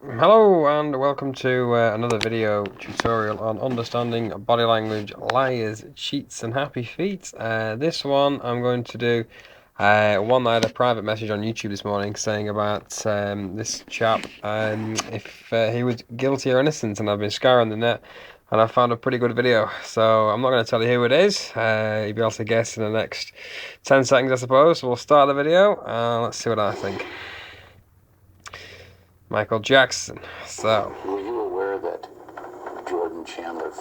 Hello and welcome to another video tutorial on understanding body language, liars, cheats and happy feet. This one I'm going to do one I had a private message on YouTube this morning saying about this chap, if he was guilty or innocent, and I've been scouring the net and I've found a pretty good video. So I'm not going to tell you who it is, you'll be able to guess in the next 10 seconds I suppose. So we'll start the video and let's see what I think. Michael Jackson. So, were you aware that Jordan Chandler,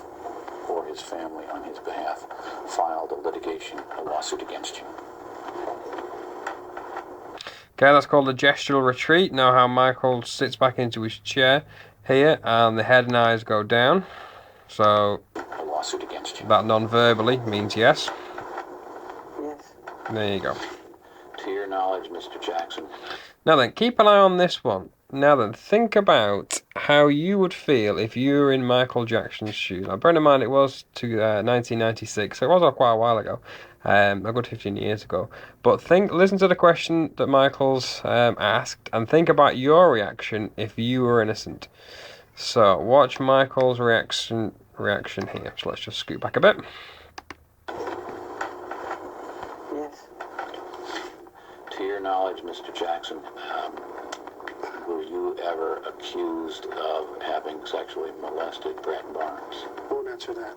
or his family on his behalf, filed a lawsuit against you? Okay, that's called a gestural retreat. Now how Michael sits back into his chair here and the head and eyes go down. So, a lawsuit against you. That non-verbally means yes. Yes. There you go. To your knowledge, Mr. Jackson. Now then, keep an eye on this one. Now then, think about how you would feel if you were in Michael Jackson's shoes. Now, bear in mind it was 1996, so it was quite a while ago, a good 15 years ago. But listen to the question that Michael's asked, and think about your reaction if you were innocent. So, watch Michael's reaction here. So let's just scoot back a bit. Yes. To your knowledge, Mr. Jackson, were you ever accused of having sexually molested Brett Barnes? I won't answer that.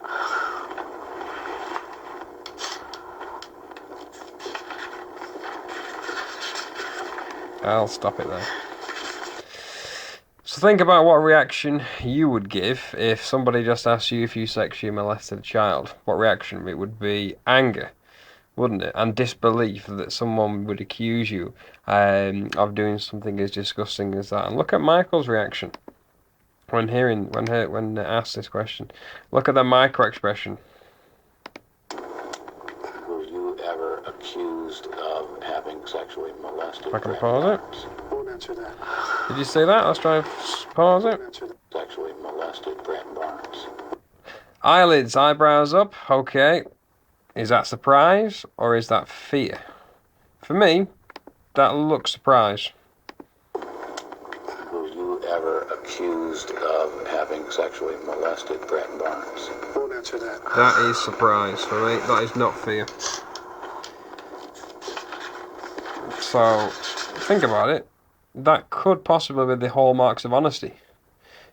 I'll stop it there. So think about what reaction you would give if somebody just asked you if you sexually molested a child. What reaction? It would be anger, wouldn't it? And disbelief that someone would accuse you of doing something as disgusting as that. And look at Michael's reaction when asked this question. Look at the micro expression. Were you ever accused of having sexually molested? I can pause it. Won't answer that. Did you see that? Let's try and pause it. Sexually molested Brett Barnes. Eyelids, eyebrows up. Okay. Is that surprise or is that fear? For me, that looks surprise. Were you ever accused of having sexually molested Brett Barnes? Won't answer that. That is surprise for me. That is not fear. So, think about it. That could possibly be the hallmarks of honesty.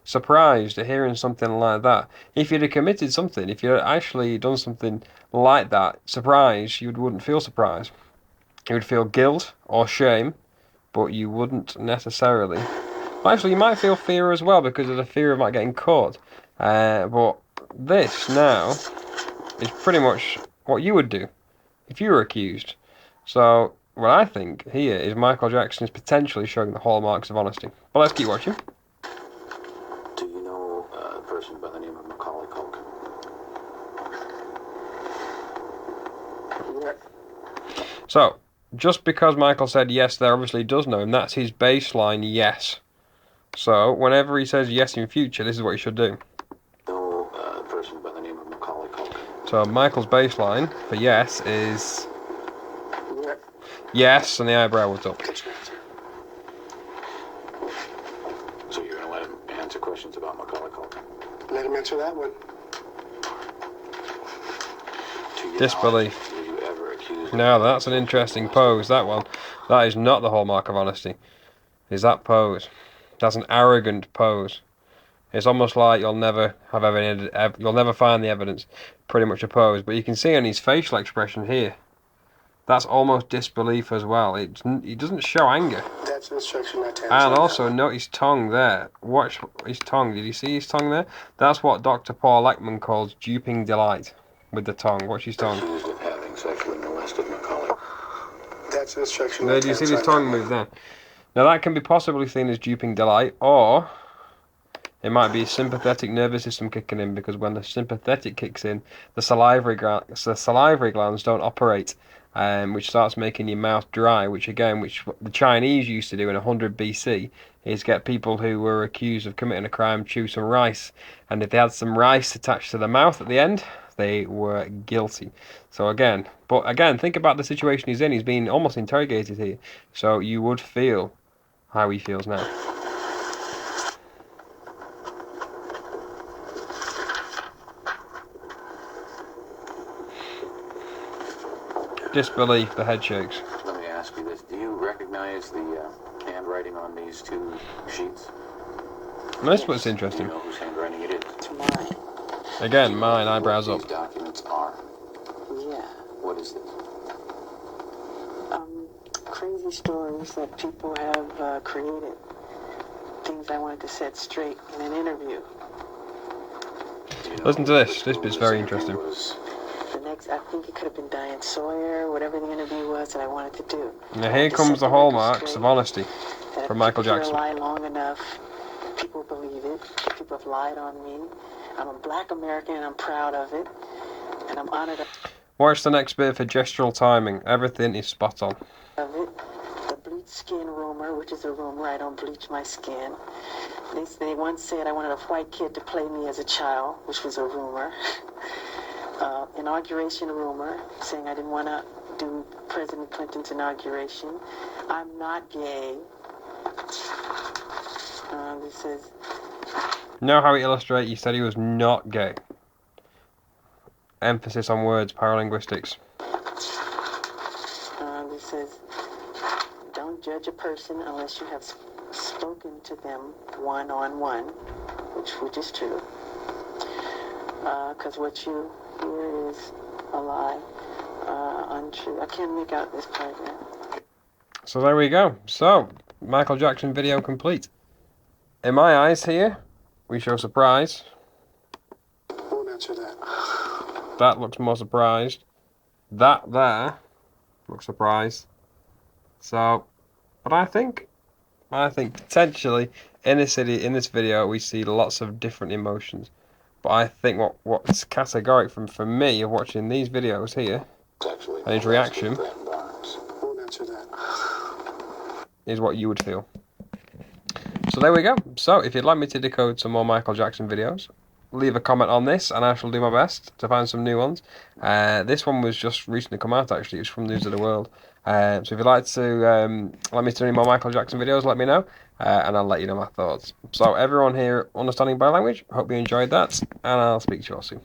Surprised at hearing something like that. If you'd have committed something, if you'd actually done something like that, surprise, you wouldn't feel surprise. You would feel guilt or shame, but you wouldn't necessarily. Well, actually, you might feel fear as well because of the fear of not getting caught. But this now is pretty much what you would do if you were accused. So what I think here is Michael Jackson is potentially showing the hallmarks of honesty. But let's keep watching. Do you know a person by the name of Macaulay Culkin? So, just because Michael said yes there obviously does know him, that's his baseline yes. So, whenever he says yes in future, this is what he should do. No person by the name of Macaulay Culkin. So, Michael's baseline for yes is yes, and the eyebrow was up. So you're going to let him answer questions about Macaulay Culkin? Let him answer that one. Disbelief. Now that's an interesting pose, that one. That is not the hallmark of honesty. Is that pose. That's an arrogant pose. It's almost like you'll never find the evidence. Pretty much a pose. But you can see on his facial expression here, that's almost disbelief as well. He doesn't show anger. That's an instruction not to answer. And also note his tongue there. Watch his tongue. Did you see his tongue there? That's what Dr. Paul Ekman calls duping delight with the tongue. Watch his tongue. Accused of having sexually molested Macaulay. That's an instruction. There, do you see his tongue move there? Now that can be possibly seen as duping delight, or it might be sympathetic nervous system kicking in, because when the sympathetic kicks in, the salivary glands don't operate, which starts making your mouth dry, which the Chinese used to do in 100 BC, is get people who were accused of committing a crime chew some rice, and if they had some rice attached to the mouth at the end, they were guilty. So again, think about the situation he's in. He's being almost interrogated here, so you would feel how he feels now. disbelief, the head shakes. Let me ask you this. Do you recognize the handwriting on these two sheets? That's what's Do you interesting. know whose handwriting it is? It's mine. Again, Do you mine, know eyebrows what up. these documents are? Yeah. What is this? Crazy stories that people have created. Things I wanted to set straight in an interview. Do you know Listen to this. who This bit's this very interview interesting. was? The next, I think it could have been Diane Sawyer, whatever the interview was that I wanted to do. Now I here had to comes set the record hallmarks straight, of honesty that from if Michael people hear Jackson. a lie long enough, people believe it. People have lied on me. I'm a black American and I'm proud of it. And I'm honored Watch the next bit for gestural timing. Everything is spot on. of it. The bleach skin rumor, which is a rumor, I don't bleach my skin. They once said I wanted a white kid to play me as a child, which was a rumor. Inauguration rumor, saying I didn't want to do President Clinton's inauguration. I'm not gay. This says, Know how he illustrated? He said he was not gay. Emphasis on words, paralinguistics. this says, don't judge a person unless you have spoken to them one-on-one, which is true. Because what you hear is a lie, untrue. I can't make out this paragraph. So there we go. So, Michael Jackson video complete. In my eyes here, we show surprise. Won't answer that. That looks more surprised. That there looks surprised. So, but I think potentially in this video we see lots of different emotions. But I think what's categoric for me of watching these videos here Sexually and his molested reaction Brett Barnes. Won't answer that. is what you would feel. So there we go. So if you'd like me to decode some more Michael Jackson videos, leave a comment on this and I shall do my best to find some new ones. This one was just recently come out actually. It's from News of the World. So if you'd like to let me do any more Michael Jackson videos, let me know and I'll let you know my thoughts. So everyone here understanding by language, hope you enjoyed that and I'll speak to you all soon.